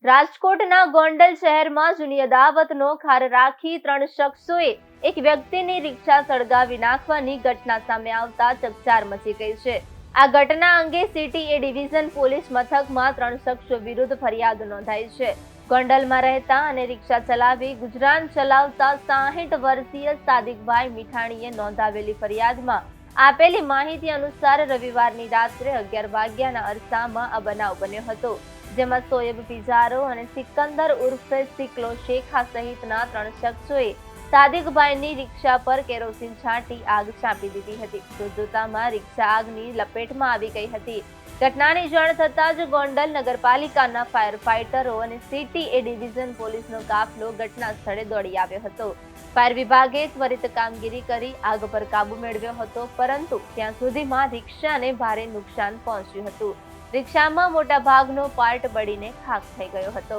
રાજકોટના ગોંડલ શહેરમાં જૂની અદાવતનો ખાર રાખી 3 શખ્સોએ એક વ્યક્તિની રિક્ષા સળગાવી નાખવાની ઘટના સામે આવતા ચકચાર મચી ગઈ છે। આ ઘટના અંગે સિટી એ ડિવિઝન પોલીસ મથકમાં 3 શખ્સો વિરુદ્ધ ફરિયાદ નોંધાઈ છે। ગોંડલમાં રહેતા અને રિક્ષા ચલાવી ગુજરાન ચલાવતા 60 વર્ષીય સાદિકભાઈ મીઠાણીએ નોંધાવેલી ફરિયાદમાં આપેલી માહિતી અનુસાર રવિવારની રાત્રે 11 વાગ્યાના અરસામાં આ બનાવ બન્યો હતો, જેમાં સોએબ પિઝારો અને સિકંદર ઉર્ફે સિકલો શેખા સહિતના 3 શખ્સોએ સાદિકભાઈની રિક્ષા પર કેરોસીન છાંટી આગ ચાંપી દીધી હતી। જોતજોતામાં રિક્ષા આગની લપેટમાં આવી ગઈ હતી। ઘટનાની જાણ થતાં જ ગોંડલ નગરપાલિકાના ફાયર ફાઇટરો અને સિટી એ ડિવિઝન પોલીસનો કાફલો ઘટના સ્થળે દોડી આવ્યો હતો। ફાયર વિભાગે ત્વરિત કામગીરી કરી આગ પર કાબુ મેળવ્યો હતો, પરંતુ ત્યાં સુધીમાં રિક્ષાને ભારે નુકસાન પહોંચ્યું હતું। રિક્ષામાં મોટા ભાગનો પાર્ટ બળીને ખાખ થઈ ગયો હતો।